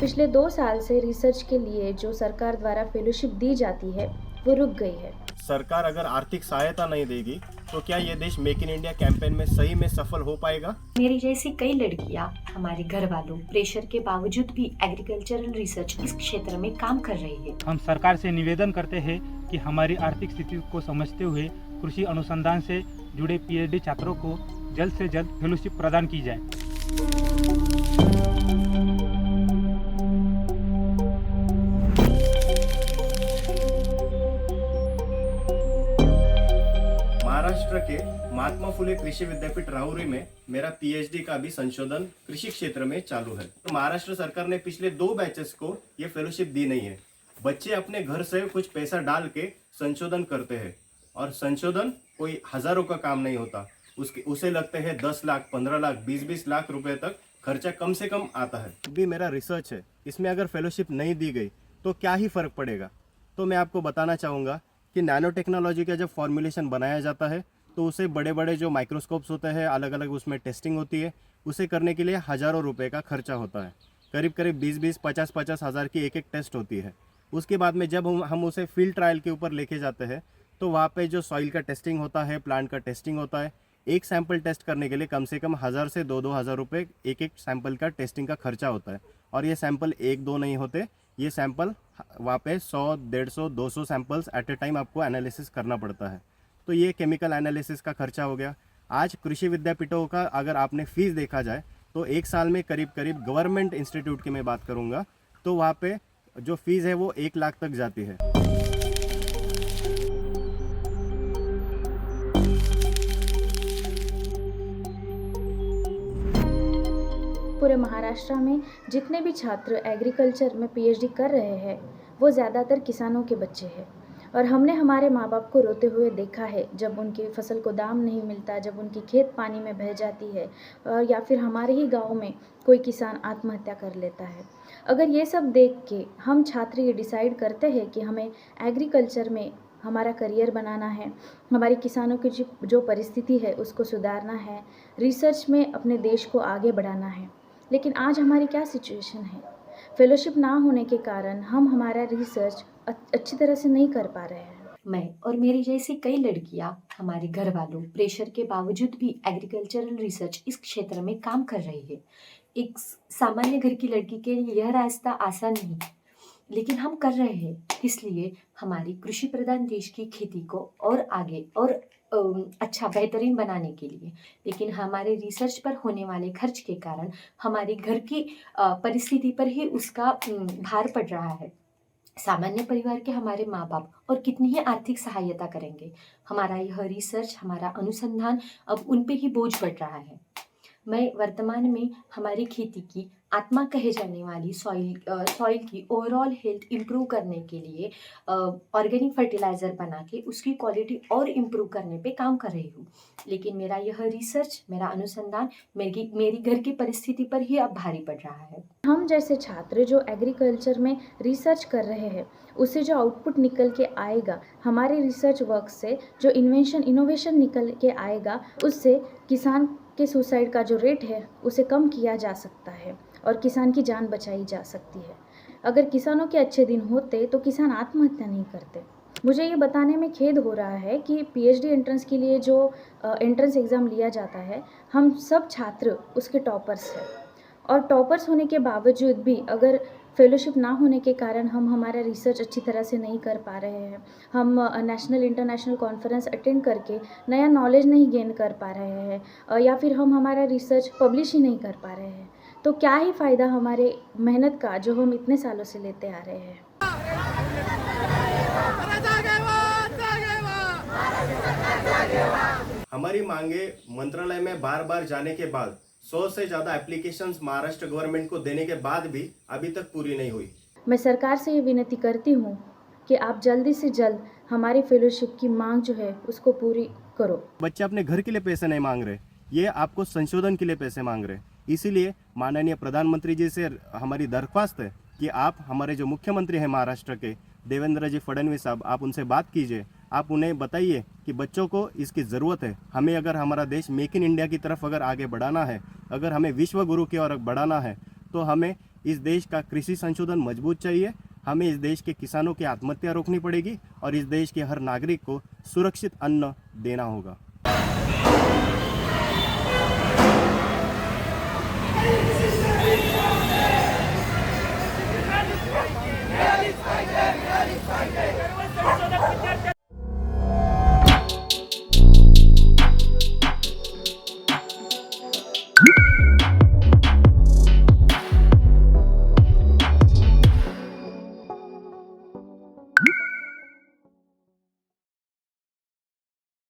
पिछले 2 साल से रिसर्च के लिए जो सरकार द्वारा फेलोशिप दी जाती है, वो रुक गई है। सरकार अगर आर्थिक सहायता नहीं देगी तो क्या ये देश मेक इन इंडिया कैंपेन में सही में सफल हो पाएगा? मेरी जैसी कई लड़कियां हमारे घर वालों प्रेशर के बावजूद भी एग्रीकल्चरल रिसर्च इस क्षेत्र में काम कर रही है। हम सरकार से निवेदन करते हैं कि हमारी आर्थिक स्थिति को समझते हुए कृषि अनुसंधान से जुड़े पीएचडी छात्रों को जल्द से जल्द फेलोशिप प्रदान की जाए। महाराष्ट्र के महात्मा फुले कृषि विद्यापीठ राहुरी में मेरा पीएचडी का भी संशोधन कृषि क्षेत्र में चालू है। तो महाराष्ट्र सरकार ने पिछले 2 बैचेस को ये फेलोशिप दी नहीं है। बच्चे अपने घर से कुछ पैसा डाल के संशोधन करते हैं और संशोधन कोई हजारों का काम नहीं होता। उसे लगते हैं 10 लाख, 15 लाख, 20-20 लाख रुपए तक खर्चा कम से कम आता है। भी मेरा रिसर्च है, इसमें अगर फेलोशिप नहीं दी गई तो क्या ही फर्क पड़ेगा। तो मैं आपको बताना चाहूँगा कि नैनो टेक्नोलॉजी का जब फॉर्मुलेशन बनाया जाता है तो उसे बड़े बड़े जो माइक्रोस्कोप्स होते हैं, अलग अलग उसमें टेस्टिंग होती है। उसे करने के लिए हज़ारों रुपए का खर्चा होता है। करीब करीब 20-20, 50-50 हज़ार की एक टेस्ट होती है। उसके बाद में जब हम उसे फील्ड ट्रायल के ऊपर लेके जाते हैं तो वहाँ पे जो सॉइल का टेस्टिंग होता है, प्लांट का टेस्टिंग होता है। एक सैंपल टेस्ट करने के लिए कम से कम 1000 से 2-2 हज़ार रुपये एक सैंपल का टेस्टिंग का खर्चा होता है। और ये सैंपल 1-2 नहीं होते, ये सैंपल वहाँ पे 100, 150, 200 सैंपल्स एट ए टाइम आपको एनालिसिस करना पड़ता है। तो ये केमिकल एनालिसिस का खर्चा हो गया। आज कृषि विद्यापीठों का अगर आपने फीस देखा जाए तो एक साल में करीब करीब गवर्नमेंट इंस्टीट्यूट की मैं बात करूँगा तो वहाँ पे जो फीस है वो 1 लाख तक जाती है। पूरे महाराष्ट्र में जितने भी छात्र एग्रीकल्चर में पीएचडी कर रहे हैं, वो ज़्यादातर किसानों के बच्चे हैं। और हमने हमारे माँ बाप को रोते हुए देखा है जब उनकी फसल को दाम नहीं मिलता, जब उनकी खेत पानी में बह जाती है, या फिर हमारे ही गांव में कोई किसान आत्महत्या कर लेता है। अगर ये सब देख के हम छात्र ये डिसाइड करते हैं कि हमें एग्रीकल्चर में हमारा करियर बनाना है, हमारे किसानों की जो परिस्थिति है उसको सुधारना है, रिसर्च में अपने देश को आगे बढ़ाना है, लेकिन आज हमारी क्या सिचुएशन है? फेलोशिप ना होने के कारण हम हमारा रिसर्च अच्छी तरह से नहीं कर पा रहे हैं। मैं और मेरी जैसी कई लड़कियां हमारे घर वालों प्रेशर के बावजूद भी एग्रीकल्चरल रिसर्च इस क्षेत्र में काम कर रही है। एक सामान्य घर की लड़की के लिए यह रास्ता आसान नहीं, लेकिन हम कर रहे हैं। इसलिए हमारी कृषि प्रधान देश की खेती को और आगे और अच्छा बेहतरीन बनाने के लिए, लेकिन हमारे रिसर्च पर होने वाले खर्च के कारण हमारी घर की परिस्थिति पर ही उसका भार पड़ रहा है। सामान्य परिवार के हमारे माँ बाप और कितनी ही आर्थिक सहायता करेंगे। हमारा यह रिसर्च, हमारा अनुसंधान अब उन पे ही बोझ पड़ रहा है। मैं वर्तमान में हमारी खेती की आत्मा कहे जाने वाली सॉइल की ओवरऑल हेल्थ इम्प्रूव करने के लिए ऑर्गेनिक फर्टिलाइज़र बना के उसकी क्वालिटी और इम्प्रूव करने पे काम कर रही हूँ। लेकिन मेरा यह रिसर्च, मेरा अनुसंधान मेरी घर की परिस्थिति पर ही अब भारी पड़ रहा है। हम जैसे छात्र जो एग्रीकल्चर में रिसर्च कर रहे हैं, उससे जो आउटपुट निकल के आएगा, हमारे रिसर्च वर्क से जो इनोवेशन निकल के आएगा, उससे किसान के सुसाइड का जो रेट है उसे कम किया जा सकता है और किसान की जान बचाई जा सकती है। अगर किसानों के अच्छे दिन होते तो किसान आत्महत्या नहीं करते। मुझे ये बताने में खेद हो रहा है कि पीएचडी एंट्रेंस के लिए जो एंट्रेंस एग्ज़ाम लिया जाता है, हम सब छात्र उसके टॉपर्स हैं, और टॉपर्स होने के बावजूद भी अगर फेलोशिप ना होने के कारण हम हमारा रिसर्च अच्छी तरह से नहीं कर पा रहे हैं, हम नेशनल इंटरनेशनल कॉन्फ्रेंस अटेंड करके नया नॉलेज नहीं गेन कर पा रहे हैं, या फिर हम हमारा रिसर्च पब्लिश ही नहीं कर पा रहे हैं, तो क्या ही फ़ायदा हमारे मेहनत का जो हम इतने सालों से लेते आ रहे हैं। हमारी मांगे मंत्रालय में बार बार जाने के बाद 100 से ज़्यादा एप्लीकेशंस महाराष्ट्र गवर्नमेंट को देने के बाद भी अभी तक पूरी नहीं हुई। मैं सरकार से ये विनती करती हूँ कि आप जल्दी से जल्द हमारी फेलोशिप की मांग जो है उसको पूरी करो। बच्चे अपने घर के लिए पैसे नहीं मांग रहे, ये आपको संशोधन के लिए पैसे मांग रहे। इसीलिए माननीय प्रधानमंत्री जी से हमारी दरख्वास्त है कि आप हमारे जो मुख्यमंत्री हैं महाराष्ट्र के देवेंद्र जी फडणवीस साहब, आप उनसे बात कीजिए। आप उन्हें बताइए कि बच्चों को इसकी ज़रूरत है। हमें अगर हमारा देश मेक इन इंडिया की तरफ अगर आगे बढ़ाना है, अगर हमें विश्व गुरु की ओर बढ़ाना है, तो हमें इस देश का कृषि संशोधन मजबूत चाहिए। हमें इस देश के किसानों की आत्महत्या रोकनी पड़ेगी और इस देश के हर नागरिक को सुरक्षित अन्न देना होगा। Realism,